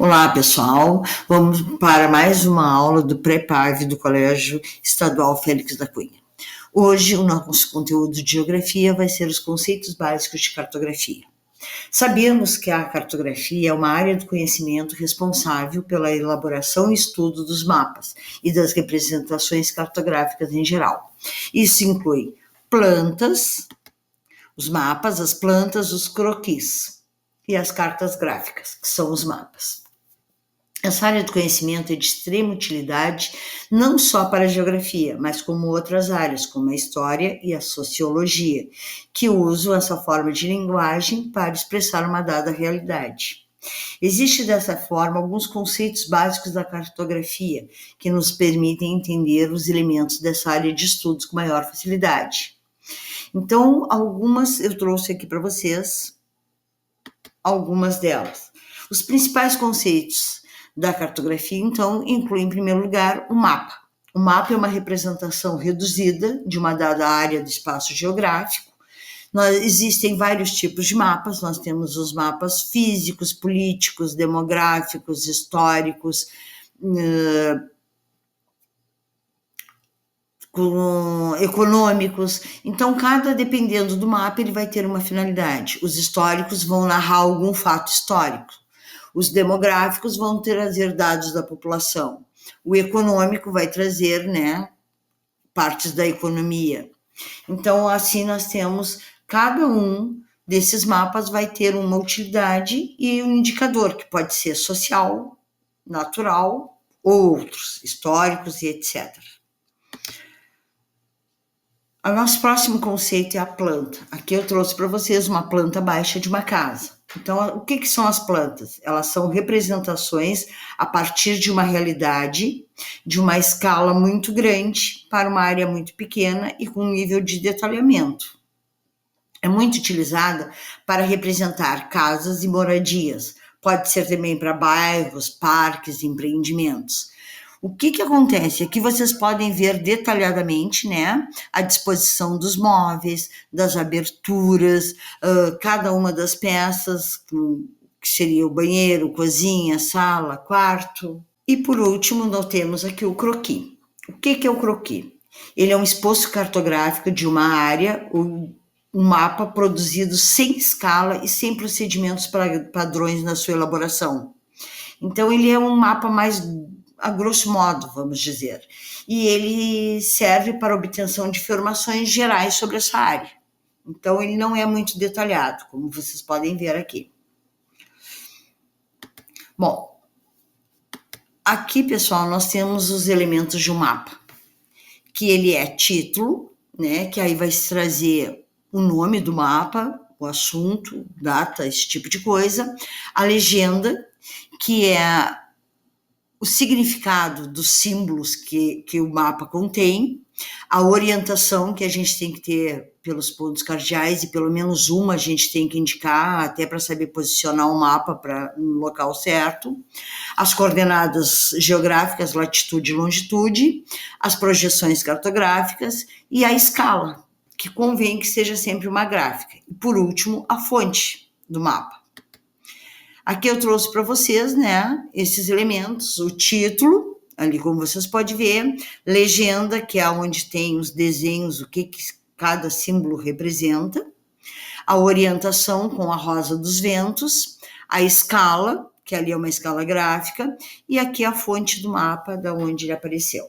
Olá, pessoal. Vamos para mais uma aula do Pré-Parv do Colégio Estadual Félix da Cunha. Hoje, o nosso conteúdo de geografia vai ser os conceitos básicos de cartografia. Sabemos que a cartografia é uma área do conhecimento responsável pela elaboração e estudo dos mapas e das representações cartográficas em geral. Isso inclui plantas, os mapas, as plantas, os croquis e as cartas gráficas, que são os mapas. Essa área do conhecimento é de extrema utilidade não só para a geografia, mas como outras áreas, como a história e a sociologia, que usam essa forma de linguagem para expressar uma dada realidade. Existem dessa forma alguns conceitos básicos da cartografia que nos permitem entender os elementos dessa área de estudos com maior facilidade. Então, eu trouxe aqui para vocês algumas delas. Os principais conceitos da cartografia, então, incluem, em primeiro lugar, o mapa. O mapa é uma representação reduzida de uma dada área do espaço geográfico. Existem vários tipos de mapas. Nós temos os mapas físicos, políticos, demográficos, históricos, econômicos. Então, dependendo do mapa, ele vai ter uma finalidade. Os históricos vão narrar algum fato histórico. Os demográficos vão trazer dados da população. O econômico vai trazer, partes da economia. Então, assim, nós temos, cada um desses mapas vai ter uma utilidade e um indicador, que pode ser social, natural, ou outros, históricos e etc. O nosso próximo conceito é a planta. Aqui eu trouxe para vocês uma planta baixa de uma casa. Então, o que são as plantas? Elas são representações a partir de uma realidade, de uma escala muito grande para uma área muito pequena e com um nível de detalhamento. É muito utilizada para representar casas e moradias. Pode ser também para bairros, parques, empreendimentos. O que acontece? Aqui vocês podem ver detalhadamente, a disposição dos móveis, das aberturas, cada uma das peças, que seria o banheiro, cozinha, sala, quarto. E por último, nós temos aqui o croquis. O que é o croquis? Ele é um esboço cartográfico de uma área, um mapa produzido sem escala e sem procedimentos padrões na sua elaboração. Então, ele é um mapa mais a grosso modo, vamos dizer. E ele serve para obtenção de informações gerais sobre essa área. Então, ele não é muito detalhado, como vocês podem ver aqui. Bom, aqui, pessoal, nós temos os elementos de um mapa, que ele é título, que aí vai se trazer o nome do mapa, o assunto, data, esse tipo de coisa. A legenda, que é o significado dos símbolos que o mapa contém, a orientação que a gente tem que ter pelos pontos cardeais, e pelo menos uma a gente tem que indicar, até para saber posicionar o mapa no local certo, as coordenadas geográficas, latitude e longitude, as projeções cartográficas e a escala, que convém que seja sempre uma gráfica. E, por último, a fonte do mapa. Aqui eu trouxe para vocês, esses elementos, o título, ali como vocês podem ver, legenda, que é onde tem os desenhos, o que cada símbolo representa, a orientação com a rosa dos ventos, a escala, que ali é uma escala gráfica, e aqui a fonte do mapa, da onde ele apareceu.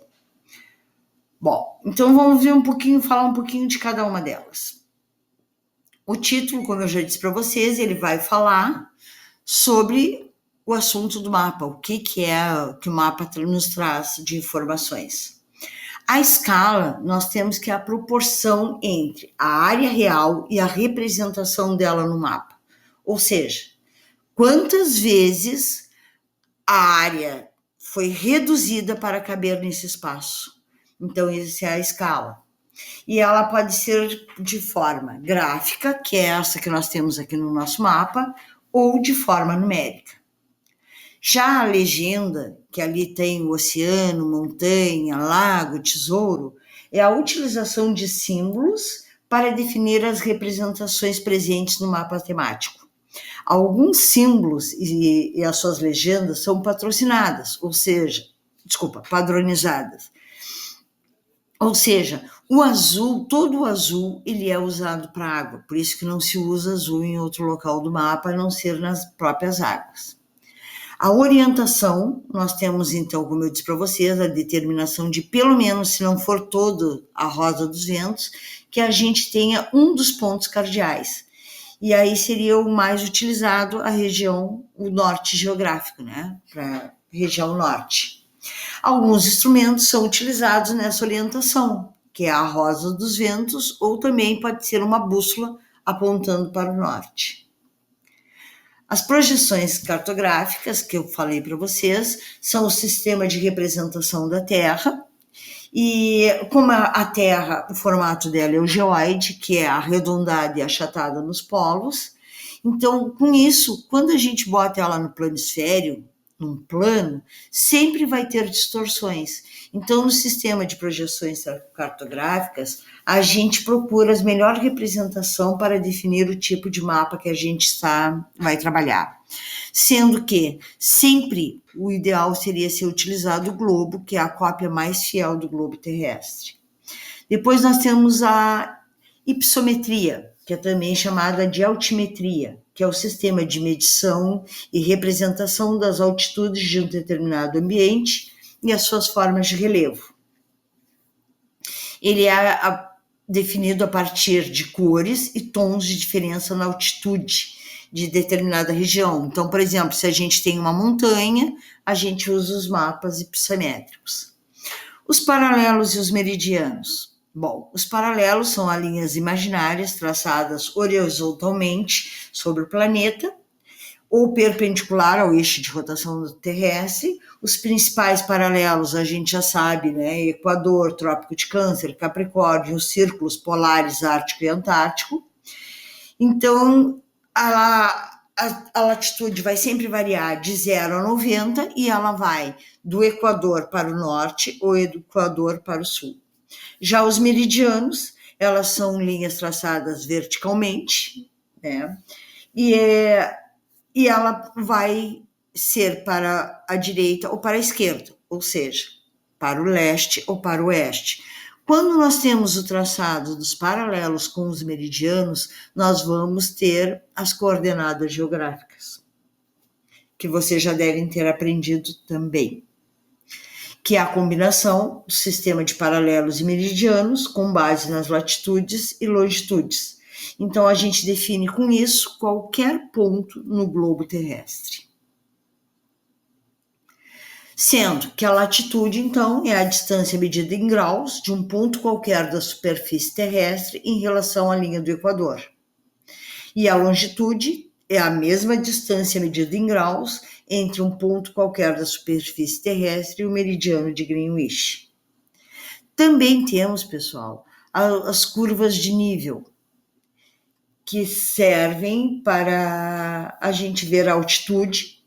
Bom, então vamos ver falar um pouquinho de cada uma delas. O título, como eu já disse para vocês, ele vai falar sobre o assunto do mapa, o que é que o mapa nos traz de informações. A escala, nós temos que a proporção entre a área real e a representação dela no mapa. Ou seja, quantas vezes a área foi reduzida para caber nesse espaço. Então, essa é a escala. E ela pode ser de forma gráfica, que é essa que nós temos aqui no nosso mapa, ou de forma numérica. Já a legenda, que ali tem o oceano, montanha, lago, tesouro, é a utilização de símbolos para definir as representações presentes no mapa temático. Alguns símbolos e as suas legendas são patrocinadas, ou seja, padronizadas. Ou seja, o azul, todo o azul, ele é usado para água, por isso que não se usa azul em outro local do mapa, a não ser nas próprias águas. A orientação, nós temos então, como eu disse para vocês, a determinação de pelo menos, se não for todo a rosa dos ventos, que a gente tenha um dos pontos cardeais. E aí seria o mais utilizado a região, o norte geográfico, né? Para região norte. Alguns instrumentos são utilizados nessa orientação, que é a rosa dos ventos, ou também pode ser uma bússola apontando para o norte. As projeções cartográficas, que eu falei para vocês, são o sistema de representação da Terra, e como a Terra, o formato dela é o geoide, que é arredondada e achatada nos polos, então, com isso, quando a gente bota ela no planisfério, num plano, sempre vai ter distorções. Então, no sistema de projeções cartográficas, a gente procura a melhor representação para definir o tipo de mapa que a gente vai trabalhar. Sendo que sempre o ideal seria ser utilizado o globo, que é a cópia mais fiel do globo terrestre. Depois nós temos a hipsometria, que é também chamada de altimetria, que é o sistema de medição e representação das altitudes de um determinado ambiente e as suas formas de relevo. Ele é definido a partir de cores e tons de diferença na altitude de determinada região. Então, por exemplo, se a gente tem uma montanha, a gente usa os mapas hipsométricos. Os paralelos e os meridianos. Bom, os paralelos são as linhas imaginárias traçadas horizontalmente sobre o planeta ou perpendicular ao eixo de rotação terrestre. Os principais paralelos a gente já sabe, né? Equador, Trópico de Câncer, Capricórnio, os círculos polares Ártico e Antártico. Então, a latitude vai sempre variar de 0 a 90 e ela vai do Equador para o norte ou do Equador para o sul. Já os meridianos, elas são linhas traçadas verticalmente, né? E ela vai ser para a direita ou para a esquerda, ou seja, para o leste ou para o oeste. Quando nós temos o traçado dos paralelos com os meridianos, nós vamos ter as coordenadas geográficas, que vocês já devem ter aprendido também, que é a combinação do sistema de paralelos e meridianos com base nas latitudes e longitudes. Então, a gente define com isso qualquer ponto no globo terrestre. Sendo que a latitude, então, é a distância medida em graus de um ponto qualquer da superfície terrestre em relação à linha do Equador. E a longitude é a mesma distância medida em graus entre um ponto qualquer da superfície terrestre e o meridiano de Greenwich. Também temos, pessoal, as curvas de nível, que servem para a gente ver a altitude,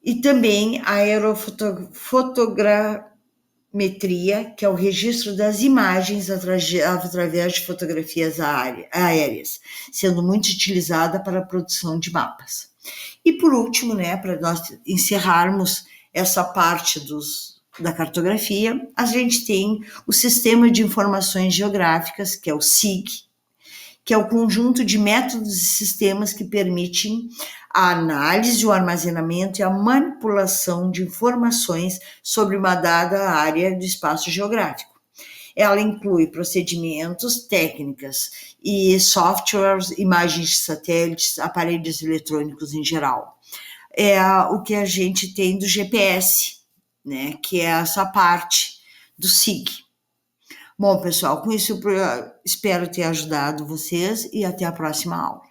e também a aerofotogrametria, que é o registro das imagens através de fotografias aéreas, sendo muito utilizada para a produção de mapas. E por último, né, para nós encerrarmos essa parte da cartografia, a gente tem o Sistema de Informações Geográficas, que é o SIG, que é o conjunto de métodos e sistemas que permitem a análise, o armazenamento e a manipulação de informações sobre uma dada área do espaço geográfico. Ela inclui procedimentos, técnicas e softwares, imagens de satélites, aparelhos eletrônicos em geral. É o que a gente tem do GPS, né, que é essa parte do SIG. Bom, pessoal, com isso eu espero ter ajudado vocês e até a próxima aula.